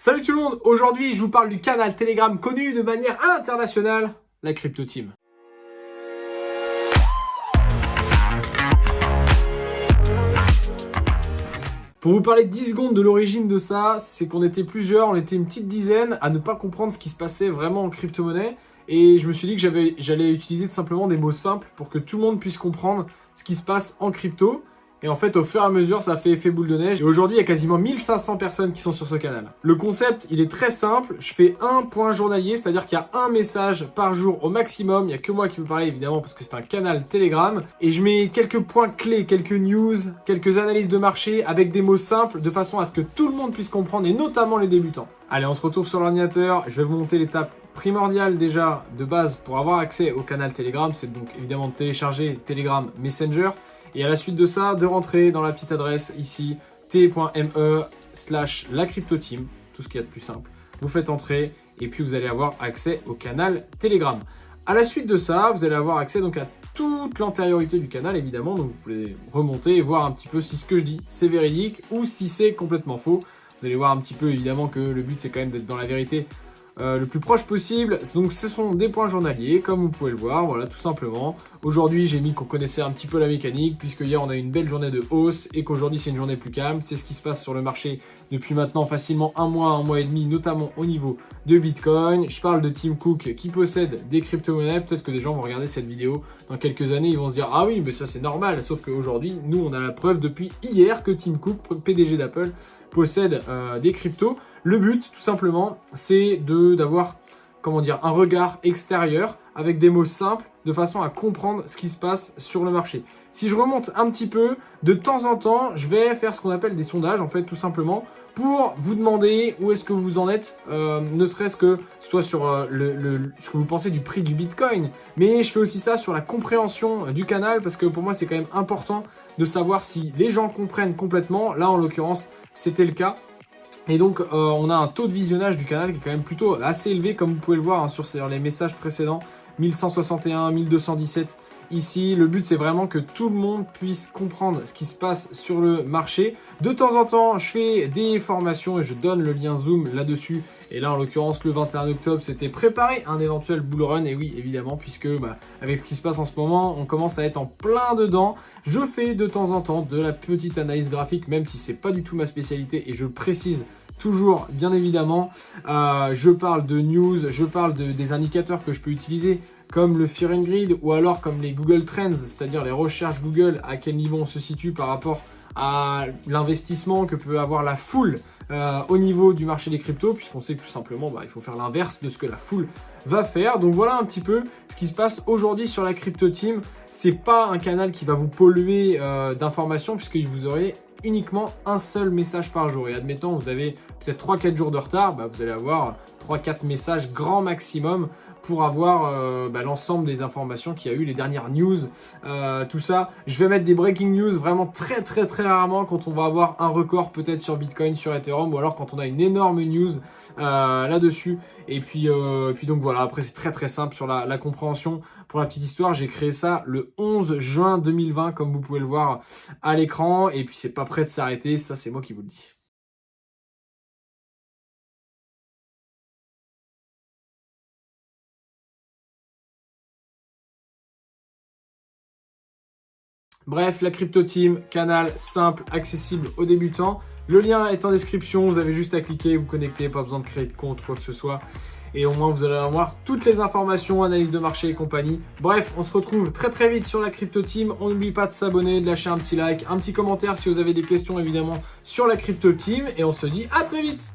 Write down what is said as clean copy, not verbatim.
Salut tout le monde, aujourd'hui je vous parle du canal Telegram connu de manière internationale, la Crypto Team. Pour vous parler 10 secondes de l'origine de ça, c'est qu'on était plusieurs, on était une petite dizaine à ne pas comprendre ce qui se passait vraiment en crypto-monnaie. Et je me suis dit que j'allais utiliser tout simplement des mots simples pour que tout le monde puisse comprendre ce qui se passe en crypto. Et en fait, au fur et à mesure, ça fait effet boule de neige. Et aujourd'hui, il y a quasiment 1500 personnes qui sont sur ce canal. Le concept, il est très simple. Je fais un point journalier, c'est-à-dire qu'il y a un message par jour au maximum. Il n'y a que moi qui peux parler, évidemment, parce que c'est un canal Telegram. Et je mets quelques points clés, quelques news, quelques analyses de marché avec des mots simples, de façon à ce que tout le monde puisse comprendre, et notamment les débutants. Allez, on se retrouve sur l'ordinateur. Je vais vous monter l'étape primordiale déjà de base pour avoir accès au canal Telegram. C'est donc évidemment de télécharger Telegram Messenger. Et à la suite de ça, de rentrer dans la petite adresse ici, t.me/lacryptoteam, tout ce qu'il y a de plus simple. Vous faites entrer et puis vous allez avoir accès au canal Telegram. À la suite de ça, vous allez avoir accès donc à toute l'antériorité du canal, évidemment. Donc vous pouvez remonter et voir un petit peu si ce que je dis, c'est véridique ou si c'est complètement faux. Vous allez voir un petit peu, évidemment, que le but, c'est quand même d'être dans la vérité le plus proche possible. Donc ce sont des points journaliers, comme vous pouvez le voir, voilà, tout simplement. Aujourd'hui, j'ai mis qu'on connaissait un petit peu la mécanique, puisque hier, on a eu une belle journée de hausse et qu'aujourd'hui, c'est une journée plus calme. C'est ce qui se passe sur le marché depuis maintenant facilement un mois et demi, notamment au niveau de Bitcoin. Je parle de Tim Cook qui possède des crypto-monnaies. Peut-être que des gens vont regarder cette vidéo dans quelques années, ils vont se dire « Ah oui, mais ça, c'est normal ». Sauf qu'aujourd'hui, nous, on a la preuve depuis hier que Tim Cook, PDG d'Apple, possède des cryptos. Le but, tout simplement, c'est d'avoir, comment dire, un regard extérieur avec des mots simples de façon à comprendre ce qui se passe sur le marché. Si je remonte un petit peu, de temps en temps, je vais faire ce qu'on appelle des sondages, en fait, tout simplement, pour vous demander où est-ce que vous en êtes, ne serait-ce que soit sur ce que vous pensez du prix du Bitcoin, mais je fais aussi ça sur la compréhension du canal, parce que pour moi, c'est quand même important de savoir si les gens comprennent complètement. Là, en l'occurrence, c'était le cas. Et donc, on a un taux de visionnage du canal qui est quand même plutôt assez élevé, comme vous pouvez le voir hein, sur les messages précédents, 1161, 1217 ici. Le but, c'est vraiment que tout le monde puisse comprendre ce qui se passe sur le marché. De temps en temps, je fais des formations et je donne le lien Zoom là-dessus. Et là, en l'occurrence, le 21 octobre, c'était préparer un éventuel bull run. Et oui, évidemment, puisque avec ce qui se passe en ce moment, on commence à être en plein dedans. Je fais de temps en temps de la petite analyse graphique, même si c'est pas du tout ma spécialité. Et je précise toujours, bien évidemment, je parle de news, je parle des indicateurs que je peux utiliser, comme le Fear and Greed, ou alors comme les Google Trends, c'est-à-dire les recherches Google, à quel niveau on se situe par rapport à l'investissement que peut avoir la foule au niveau du marché des cryptos, puisqu'on sait que tout simplement il faut faire l'inverse de ce que la foule va faire. Donc voilà un petit peu ce qui se passe aujourd'hui sur la Crypto Team. C'est pas un canal qui va vous polluer d'informations, puisque vous aurez uniquement un seul message par jour. Et admettons, vous avez peut-être 3-4 jours de retard, vous allez avoir 3-4 messages grand maximum pour avoir l'ensemble des informations qu'il y a eu, les dernières news, tout ça. Je vais mettre des breaking news vraiment très rarement quand on va avoir un record peut-être sur Bitcoin, sur Ethereum, ou alors quand on a une énorme news là-dessus. Et puis donc voilà, après c'est très simple sur la compréhension. Pour la petite histoire, j'ai créé ça le 11 juin 2020, comme vous pouvez le voir à l'écran. Et puis c'est pas prêt de s'arrêter, ça c'est moi qui vous le dis. Bref, la Crypto Team, canal simple, accessible aux débutants. Le lien est en description, vous avez juste à cliquer, vous connecter, pas besoin de créer de compte, quoi que ce soit. Et au moins, vous allez avoir toutes les informations, analyse de marché et compagnie. Bref, on se retrouve très vite sur la Crypto Team. On n'oublie pas de s'abonner, de lâcher un petit like, un petit commentaire si vous avez des questions évidemment sur la Crypto Team. Et on se dit à très vite!